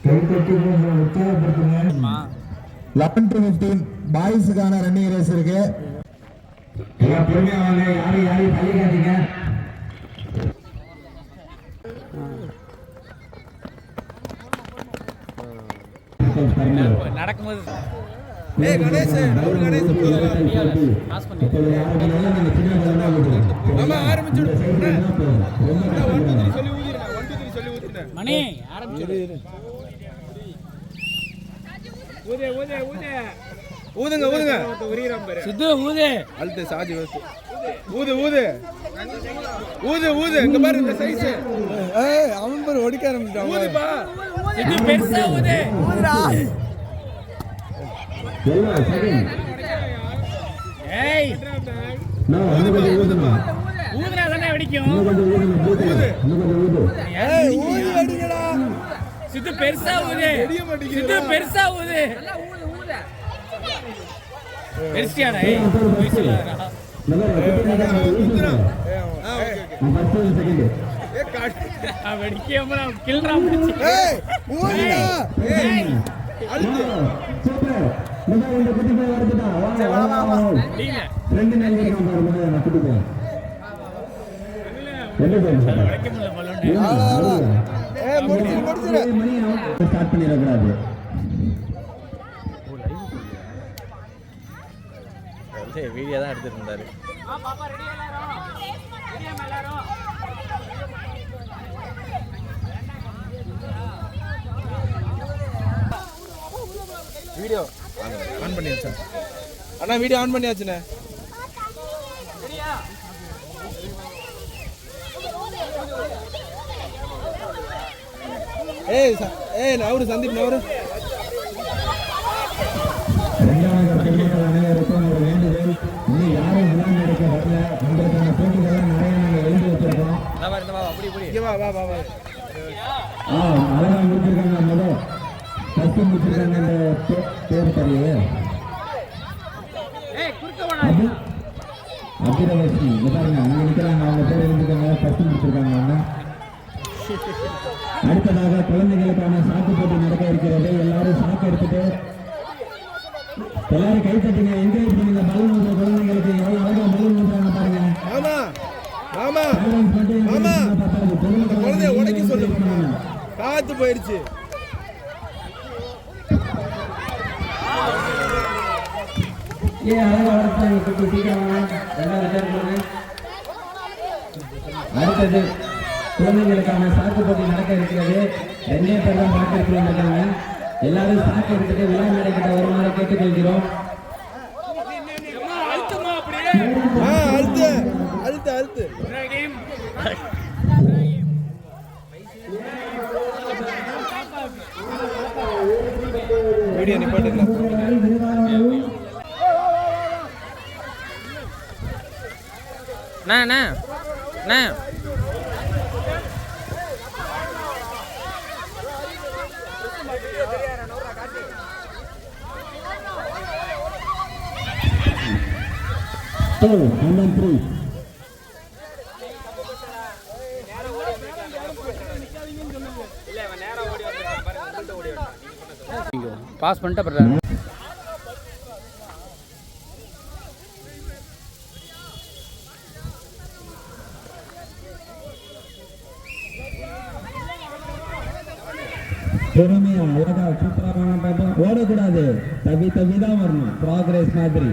11 to 15 பாய்ஸுக்கான running race இருக்கு. எல்லாம் பொறுமையா வாங்க, யாரையும் தள்ளிக்காதீங்க. நடக்கும்போது மணி ஊதுங்க ஊதுங்க சித்து ஊது அழுத்து சாஜி ஊது ஊது ஊது ஊது இங்க பாரு இந்த சைஸ் அவன் பாரு ஒடிக்க ஆரம்பிச்சான் ஊதுப்பா சித்து பெருசா ஊது ஊதுடா ஏய் ஊதுனா தானே வெடிக்கும் ஏய் ஊது வெடிங்கடா சித்து பெருசா ஊது சித்து பெருசா ஊது பெருசியாடா ஏய் பெருசியாடா வெடிக்காம கில்றா முடிச்சு ஏய் ஊதுடா ஏய் அழுத்து சூப்பர் இந்த குட்டி போய் வரதுடா வா இல்ல ரெண்டு நாள் கேட்காம பாருங்க நான் குட்டி போய் என்ன பேசுறீங்க வெடிக்க முடியல பலூன் ஏய் முடிச்சிரு மணி ஸ்டார்ட் பண்ணிர கூடாது வீடியோ தான் எடுத்துட்டு இருந்தாரு. பாப்பா ரெடி எல்லாரும் ரெடி எல்லாரும் வீடியோ ஆன் பண்ணியாச்சு அண்ணா வீடியோ ஆன் பண்ணியாச்சுண்ணே ஏய் ஏய் நவரு சந்தீப் நவரு அனைவருக்கும் ஒரு வேண்டுதல், இன்னும் யாரும் விழா நடக்க வரல, உங்களுக்கான போட்டிகள்லாம் நிறைய நாங்கள் எழுதி வச்சிருக்கோம். அழகா முடிச்சிருக்காங்க. முதல் ஃபர்ஸ்ட் முடிச்சிருக்காங்க இந்த பேர் தெரியல அபிரவசி பாருங்க அங்க நிற்கிறாங்க, அவங்க பேர் எழுதிருக்காங்க, ஃபர்ஸ்ட் முடிச்சிருக்காங்க அவங்க. அடுத்ததாக குழந்தைகளுக்கான சாக்கு போட்டி நடக்க இருக்கிறது. எல்லாரும் சாக்கு எடுத்துட்டு எல்லாரும் கை தட்டுங்க, என்கரேஜ் பண்ணுங்க. பலூன் ஊதுற குழந்தைங்களுக்கு எவ்வளவு அழகா பலூன் ஊதுறாங்க பாருங்க. ஆமா ஆமா ஆமா குழந்தைய உடைக்க சொல்லுங்க, காத்து போயிடுச்சு. அழகா வளர்த்தாங்க குட்டி சீக்கிரமா எல்லாரும். அடுத்தது குழந்தைகளுக்கான சாக்கு போட்டி நடக்க இருக்கிறது. ரெண்டே பேர் தான் பார்க்க இருக்காங்க. எல்லாரும் சாக்கு எடுத்துட்டு விழா மேடைக்கிட்ட வருமாறு கேட்டுக்கொள்கிறோம். அழுத்து அழுத்து அழுத்து வீடியோ நிப்பாட்டுங்க. பாஸ் பண்ணிட்டு அப்புறம் பொறுமையா அழகா சூப்பரா ஓடக்கூடாது, தவி தான் வரணும். ப்ராக்ரஸ் மாதிரி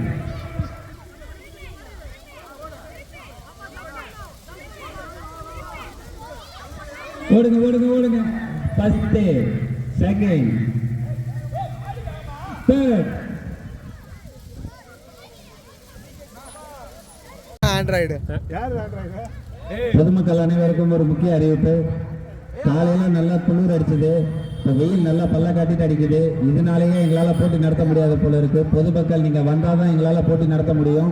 ஓடுங்க ஓடுங்க ஓடுங்க. First second third. ஆண்ட்ராய்டு யார் ஆண்ட்ராய்டு? பொதுமக்கள் அனைவருக்கும் ஒரு முக்கிய அறிவிப்பு. காலையில நல்லா குளிர் அடிச்சது, இப்போ வெயில் நல்லா பல்ல காட்டிட்டு அடிக்குது. இதனாலேயே எங்களால் போட்டி நடத்த முடியாத போல இருக்கு. பொதுமக்கள் நீங்க வந்தாதான் எங்களால் போட்டி நடத்த முடியும்.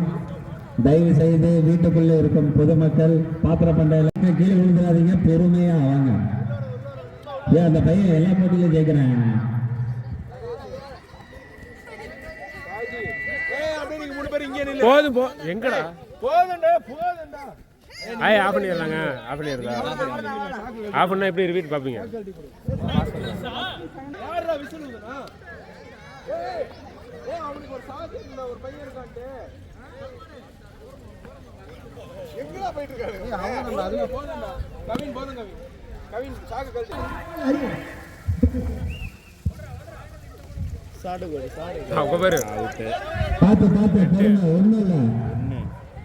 தயவு செய்து வீட்டுக்குள்ளே இருக்கும் பொதுமக்கள் பாத்திர பண்டைய கீழே விழுந்துடாதீங்க, பொறுமையா வாங்க. ஏன் அந்த பையன் எல்லா போட்டியிலும் ஜெயிக்கிறாங்க. போதும் எங்கடா போதுண்டா போதுண்டா ஆஃப் பண்ணிடுறாங்க. ஆஃப் பண்ணிடுறா. ஆஃப் பண்ணால் எப்படி ரிப்பீட் பார்ப்பீங்க? யாரா விசில் ஊதுனா? அவனுக்கு ஒரு சாக்கு இருந்தா ஒரு பையன் இருக்கான்ட்டு எங்கடா போயிட்டு இருக்காரு? அவன் அதுல போறடா. கவின் போறங்க கவின். கவின் சாக்கு கழட்டி. சாடு கோடி சாடு. அவங்க பேரு பார்த்து பொறுமை ஒண்ணும் இல்ல.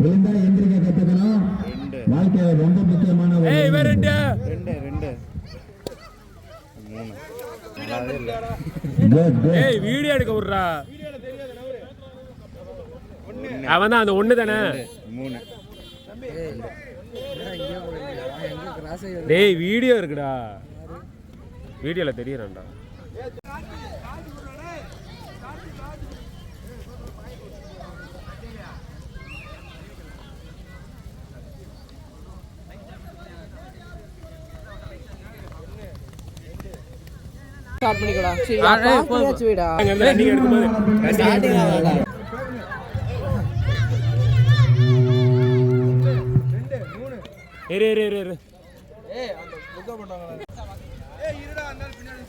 விழுந்தா எந்திரிக்க கத்துக்கணும். வாழ்க்கையில ரொம்ப முக்கியமான ஒரு இவன் ரெண்டு. Good, good. வீடியோ எடுக்க விட்றா. அவன் தான் அந்த ஒன்று தானே. டேய் வீடியோ இருக்குடா. வீடியோல தெரியறேன்டா. ஸ்டார்ட் பண்ணிக்கடா. சரி பாத்து வீடா. நீங்க எடுக்கும்போது இரு. ஏய் அந்த புக்க போட்டாங்க. ஏய் இருடா அந்த பின்னாடி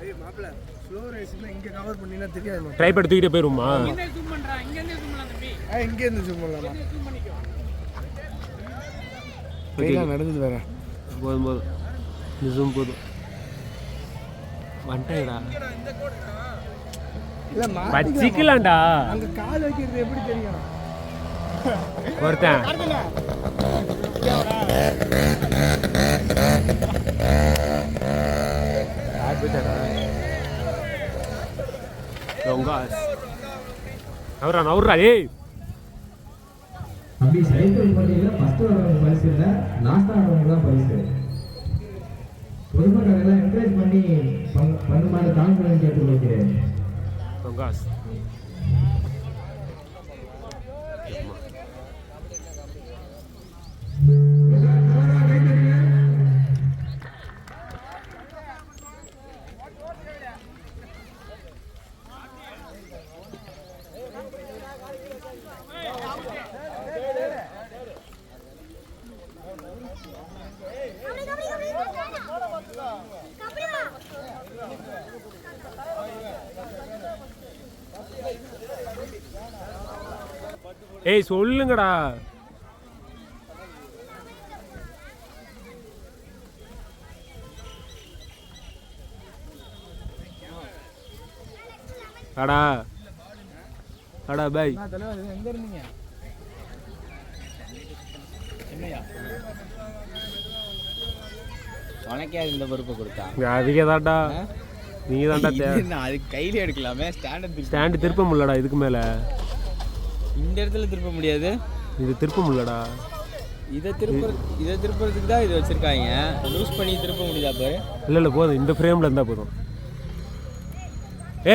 ஏய் மாப்ள ஸ்லோ ரேஸ்ல இங்க கவர் பண்ணினா தெரியாது. ட்ரைபாட் தூக்கிட்டு போயிருமா? இங்க ஜூம் பண்றா. இங்க இருந்து ஜூம் பண்ணலாம் தம்பி. இங்க இருந்து ஜூம் பண்ணலாமா? ஜூம் பண்ணிக்கோ. கையில நடந்து வேற. போதும் ஜூம் போதும். வந்துட்டேடா. இந்த கோடுடா. இல்ல பச்சிக்கலாம்டா. அங்க கால் வைக்கிறது எப்படி தெரியும்? ஒருத்தன் அவரா ஏய் அப்படி சைக்கிள் போட்டியில் ஃபர்ஸ்ட் வரவங்க பரிசு இல்லை, லாஸ்ட் ஆகிறவங்க தான் பரிசு. பொதுமக்கள் எல்லாம் என்கரேஜ் பண்ணி பண்ணுமாறு கான்ஃபிடன்ஸ் கேட்டுக்கொள்கிறேன். ஏய் சொல்லுங்கடா. அடா பை. எங்க இருந்தீங்க? உனக்கே இந்த பொறுப்பை கொடுத்தா? அதுக்கே தான்டா. நீங்க தான்டா அது கையில எடுக்கலாமே. ஸ்டாண்டு திருப்ப முடியலடா. இதுக்கு மேல இந்த இடத்துல திருப்ப முடியாது. இது திருப்ப முடியலடா. இதை திருப்புறதுக்கு தான் இது வச்சிருக்காங்க. லூஸ் பண்ணி திருப்ப முடியுதா பாரு. இல்லை போதும். இந்த ஃப்ரேமில் இருந்தால் போதும்.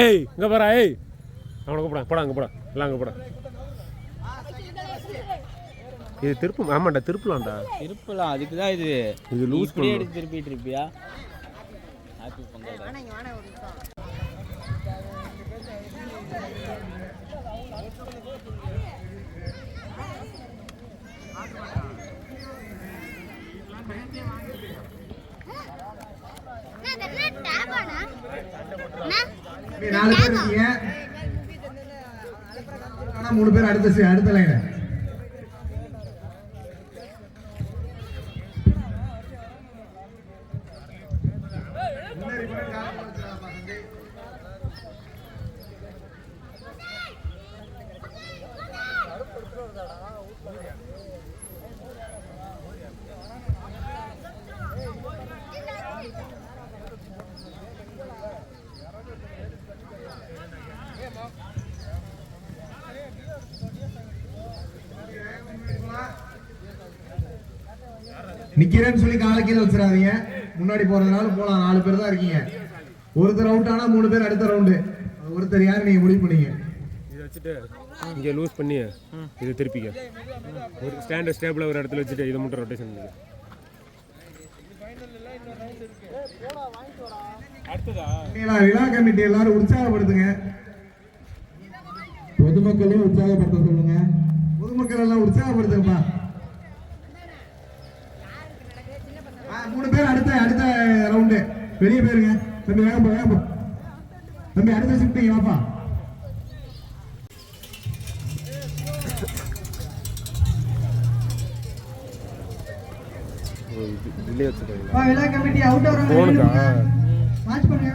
ஏய் இங்கே போடா. ஏய் அவனை போடா அங்கே போடா. எல்லாம் அங்கே போடா. இது திருப்பம். ஆமாண்டா திருப்பலாம்டா. திருப்பலாம். அதுக்கு தான் இது லூஸ் பண்ணி எடுத்து திருப்பிட்டு இருப்பியா? ஹாப்பி பொங்கல். நாலு பேர் இருக்கீங்க. ஆனா 3 பேர் அடுத்த லைன். நிக்கிறேன்னு சொல்லி காலை கீழே வச்சிடாதீங்க. முன்னாடி போறதுனால போலாம். 4 பேர் தான் இருக்கீங்க. ஒருத்தர் அவுட் ஆனா 3 பேர் அடுத்த ரவுண்டு. ஒருத்தர் யாரு நீங்க முடிவு பண்ணீங்க. இதை வச்சுட்டு இங்கே லூஸ் பண்ணி இதை திருப்பிக்க. ஒரு ஸ்டாண்டர்ட் ஸ்டேபிள் ஒரு இடத்துல வச்சுட்டு இதை மட்டும் ரொட்டேஷன் பண்ணிக்க. விழா கமிட்டி எல்லாரும் உற்சாகப்படுத்துங்க. பொதுமக்களும் உற்சாகப்படுத்த சொல்லுங்க. பொதுமக்கள் எல்லாம் உற்சாகப்படுத்துங்கப்பா. 3 பேர் அடுத்த ரவுண்டு வெளியே போயிருங்க. தம்பி வேகம் போ. தம்பி அடுத்த ஷிஃப்டிங் வாப்பா. டிலே வச்சுருக்காங்க. விழா கமிட்டி அவுட் போனுக்கா வாட்ச் பண்ணுங்க.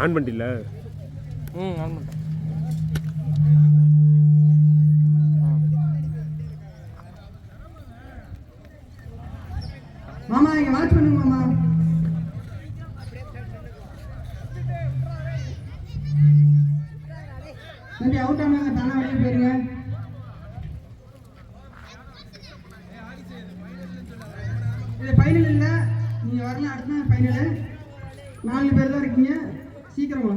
ஆன் பண்ணிட்டில்ல? ஆமாம். மாமா இங்க வாட்ச் பண்ணுங்க மாமா. தம்பி அவுட் ஆனாங்க தானா வெளியே போயிருங்க. இது ஃபைனல் இல்ல, நீங்க வரலாம். அடுத்த ஃபைனல் 4 பேர் தான் இருக்கீங்க. சீக்கிரம் வா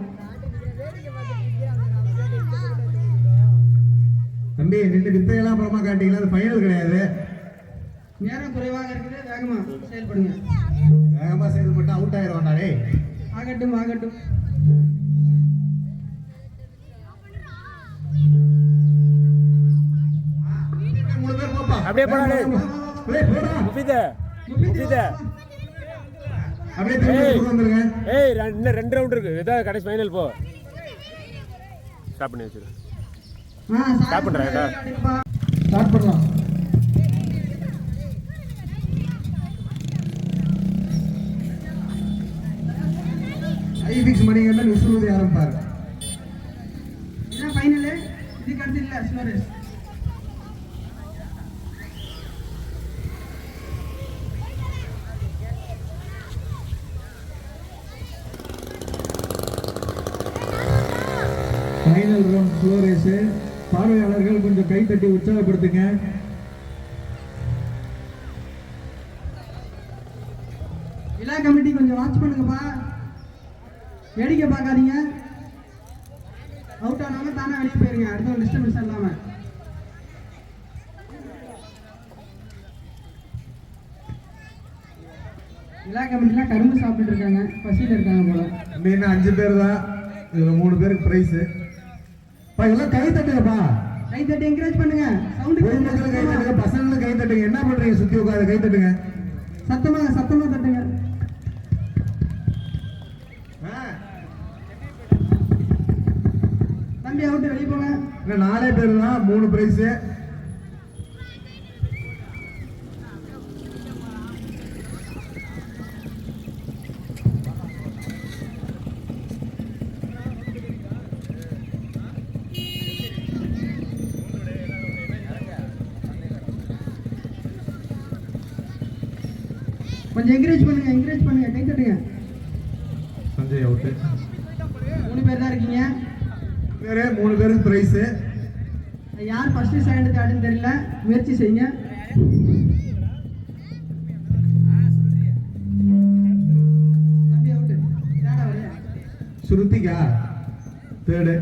தம்பி. 2 வித்தையெல்லாம் அப்புறமா காட்டிங்களா, அது ஃபைனல் கிடையாது. நேரம் குறைவாக இருக்குது, வேகமா செயல்படுங்க. வேகமா செயல்பட்டு அவுட் ஆயிடுவாண்டா. டேய் ஆகட்டும். அப்படியே போடா. ஏய் இன்னும் 2 ரவுண்ட் இருக்கு. இதான் கடைசி ஃபைனல். போ ஸ்டாப் பண்ணி வச்சிரு. ஸ்டாப் பண்றேன். ஸ்டார்ட் பண்ணலாம். ஐபிக்ஸ் மணிகண்ட விசுவதி ஆரம்பிப்பார். இதான் ஃபைனல். இதுக்கு அடுத்து இல்ல slow race. Final round slow race. பார்வையாளர்கள் கொஞ்சம் கை தட்டி உற்சாகப்படுத்துங்க. விழா கமிட்டி கொஞ்சம் வாட்ச் பண்ணுங்கப்பா. வேடிக்கை பார்க்காதீங்க. அவுட் ஆனவங்க தானே வெளியே போயிருங்க. அடுத்த ஒரு டிஸ்டர்பன்ஸ் இல்லாம. விழா கமிட்டிலாம் கரும்பு சாப்பிட்டு இருக்காங்க, பசியில் இருக்காங்க போல. இன்னும் 5 பேர் தான். இதுல 3 பேருக்கு பிரைஸ். எல்லாம் கை தட்டுங்கப்பா. கை தட்டி என்கரேஜ் பண்ணுங்க. சவுண்ட் கை தட்டுங்க. பசங்களும் கை தட்டுங்க. என்ன பண்றீங்க? சுத்தி உட்காந்து கை தட்டுங்க. சத்தமா தட்டுங்க. தம்பி அவுட், வெளியே போங்க. இன்னும் 4 பேர் தான். 3 பிரைஸ். கொஞ்சம் என்கரேஜ் பண்ணுங்க. கை தட்டுங்க. சஞ்சய் அவுட். 3 பேர் தான் இருக்கீங்க. 3 பேருக்கு பிரைஸ். யார் ஃபர்ஸ்ட் செகண்ட் தேர்ட்னு தெரியல. முயற்சி செய்யுங்க. தம்பி அவுட். தேர்ட் அவரே. சுருதிகா தேர்ட்.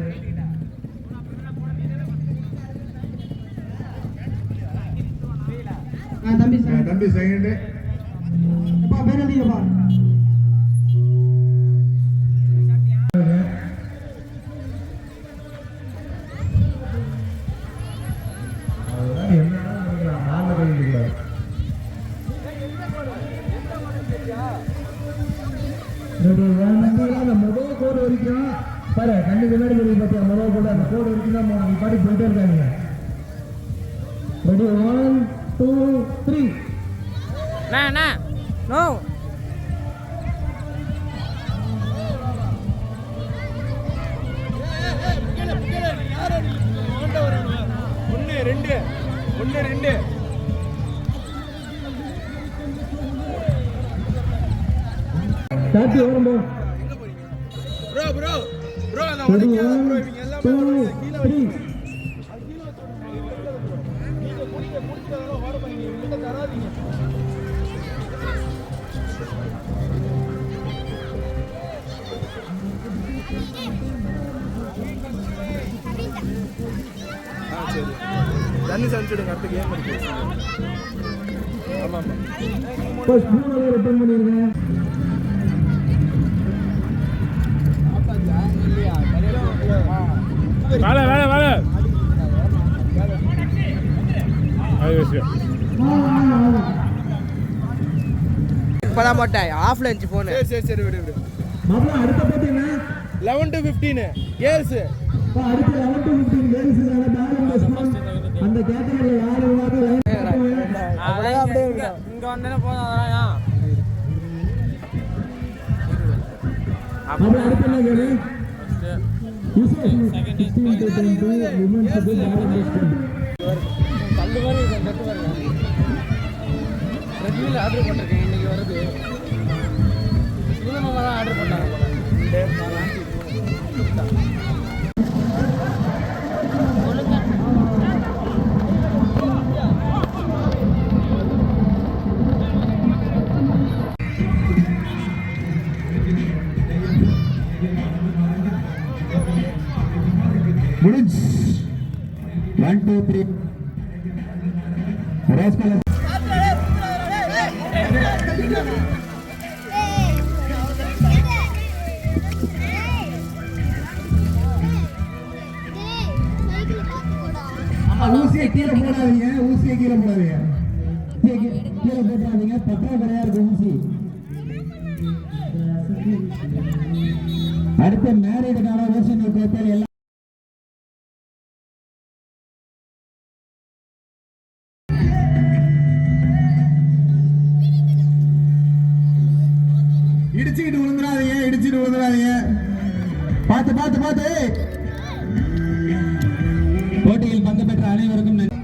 தம்பி செகண்ட். அப்பா பேரதிங்கப்பா. முதல் கோடு வரைக்கும் பாரு. கண்ணு முன்னாடி பார்த்தியா முதல் கோடு. அந்த கோடு வரைக்கும் தான் பாடி போயிட்டே இருக்காங்க. ரெடி 1 2 3. நோ 1 2 சாத்தி ஓரம் போ. ப்ரோ அந்த உடைக்காத ப்ரோ. இவங்க எல்லாமே கீழ வச்சு தண்ணி சமைச்சிடுங்க. அடுத்த கேம் இருக்கு. ஆமாம் ரிட்டர்ன் பண்ணிருங்க. வேலை அது வச்சு இப்பதான் போட்டேன் ஆஃப்ல இருந்துச்சு போன். சரி விடு மாப்பிள அடுத்த போட்டி என்ன 11 to 15 கேர்ள்ஸ். அடுத்து 11 to 15 கேர்ள்ஸ் அந்த கேட்டகரியில் யாரு இங்க வந்தேன்னா போதும் அதெல்லாம். மாப்பிள அடுத்து என்ன கேளு கல்லு மாதிரி இருக்கும் நெட்டு பாருங்க. ரெட்மியில் ஆர்டர் பண்ணிருக்கேன் இன்னைக்கு வருது. சூதனமாக தான் ஆர்டர் பண்ணாங்க போல. முடிஞ்சு 1 2 3 ரோஸ் கலர் ஊசியை கீழே போடாதீங்க கீழே போடாதீங்க பற்றாக்குறையா இருக்கு ஊசி. அடுத்த மேரேஜுக்கான ஓசன் கோப்பையில் எல்லாம் இடிச்சுக்கிட்டு விழுந்துடாதீங்க பார்த்து போட்டியில் பங்கு பெற்ற அனைவருக்கும் நன்றி.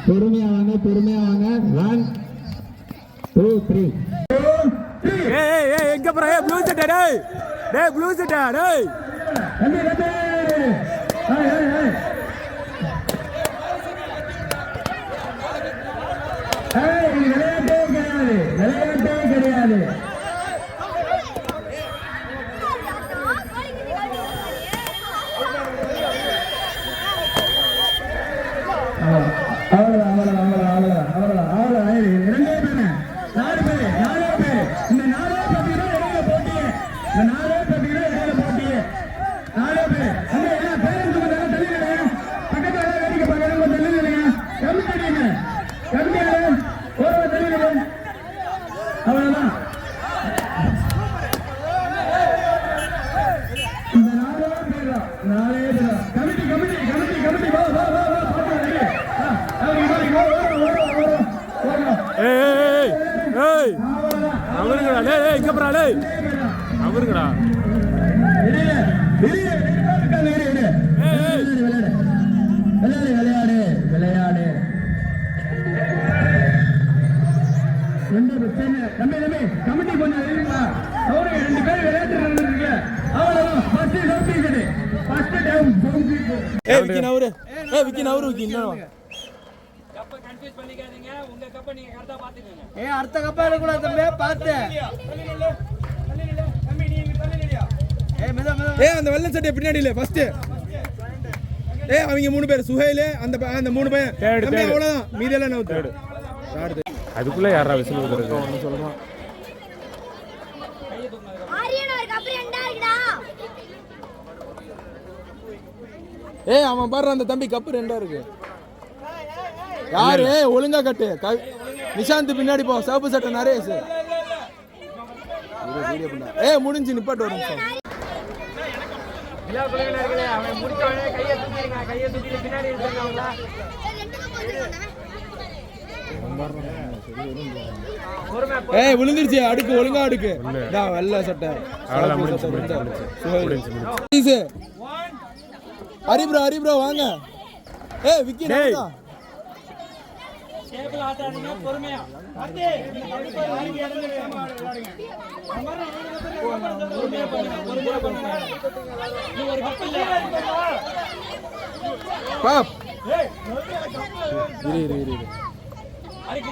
பொறுமையா வாங்க 1 2 3 எங்க போற ப்ளூ செட்டா டேய் ப்ளூ செட்டா டேய் விளையாட்டே கிடையாது. அவருங்கடா டேய் எங்க போறா டேய் அவருங்கடா விளையாடு கமிட்டி கொஞ்சம் இருக்கா அவரு 2 பேர் விளையாட்டு இருக்கீங்க அவ்வளவுதான் ஃபர்ஸ்ட் டைம் விக்கி நவரு இன்னும் கப்ப கன்ஃபியூஸ் பண்ணிக்காதீங்க. உங்க கப்ப நீங்க கரெக்ட்டா பாத்துக்கங்க. அடுத்த கப்பா எடுக்கூடாது தம்பி பார்த்து. அந்த வெள்ளை சட்டை பின்னாடி இல்ல ஃபர்ஸ்ட். அவங்க 3 பேர் சுஹைல் அந்த 3 பையன் தம்பி அவ்வளவுதான். மீதெல்லாம் நான் தேர்ட். அதுக்குள்ள யாரா விசில் ஊதுறது ஒன்னு சொல்றான். ஆரியனா ஒரு கப் ரெண்டா இருக்குடா. அவன் பாரு அந்த தம்பி கப்பு 2 இருக்கு. யாரு ஒழுங்கா கட்டு. நிஷாந்த் பின்னாடி போ. சவுப்பு சட்டை நரேஷ். முடிஞ்சு நிப்பாட்டு ஒரு நிமிஷம். அவன் முடிச்சவனே கையை தூக்கி பின்னாடி இருக்காங்க. விழுந்துருச்சு. அடுக்கு ஒழுங்கா அடுக்கு. வெள்ளை சட்டை ஹரிப்ரோ வாங்க. விக்கி கேபிள் ஆட்டாதீங்க பொறுமையா. நீ ஒரு கப் இல்ல. பாப். அடிக்கு.